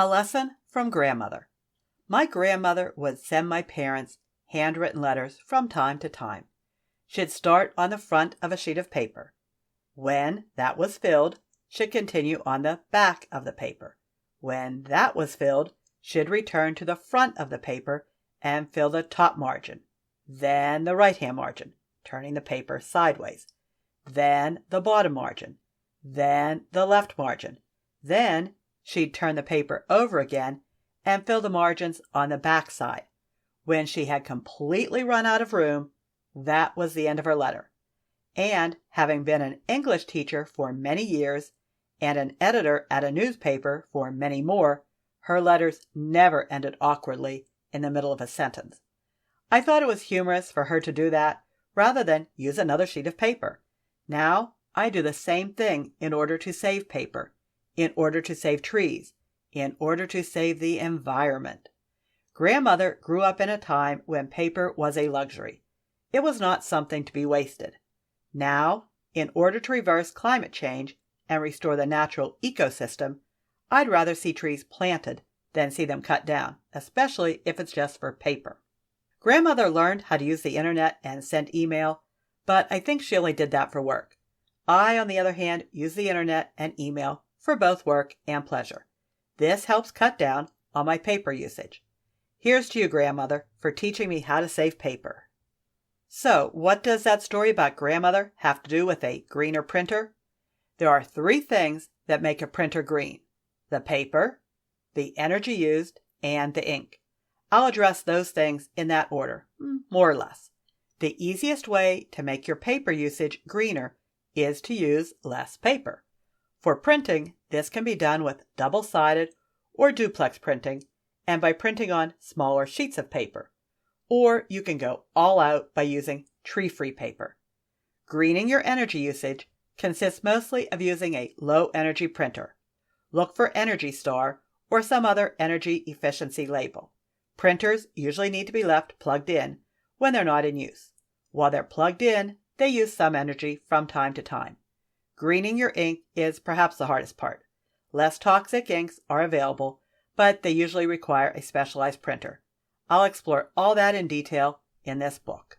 A lesson from grandmother. My grandmother would send my parents handwritten letters from time to time. She'd start on the front of a sheet of paper. When that was filled, she'd continue on the back of the paper. When that was filled, she'd return to the front of the paper and fill the top margin, then the right-hand margin, turning the paper sideways, then the bottom margin, then the left margin. Then she'd turn the paper over again and fill the margins on the back side. When she had completely run out of room, that was the end of her letter. And having been an English teacher for many years and an editor at a newspaper for many more, her letters never ended awkwardly in the middle of a sentence. I thought it was humorous for her to do that rather than use another sheet of paper. Now I do the same thing in order to save paper, in order to save trees, in order to save the environment. Grandmother grew up in a time when paper was a luxury. It was not something to be wasted. Now, in order to reverse climate change and restore the natural ecosystem, I'd rather see trees planted than see them cut down, especially if it's just for paper. Grandmother learned how to use the internet and send email, but I think she only did that for work. I, on the other hand, use the internet and email for both work and pleasure. This helps cut down on my paper usage. Here's to you, grandmother, for teaching me how to save paper. So, what does that story about grandmother have to do with a greener printer? There are 3 things that make a printer green: the paper, the energy used, and the ink. I'll address those things in that order, more or less. The easiest way to make your paper usage greener is to use less paper. For printing, this can be done with double-sided or duplex printing and by printing on smaller sheets of paper. Or you can go all out by using tree-free paper. Greening your energy usage consists mostly of using a low-energy printer. Look for Energy Star or some other energy efficiency label. Printers usually need to be left plugged in when they're not in use. While they're plugged in, they use some energy from time to time. Greening your ink is perhaps the hardest part. Less toxic inks are available, but they usually require a specialized printer. I'll explore all that in detail in this book.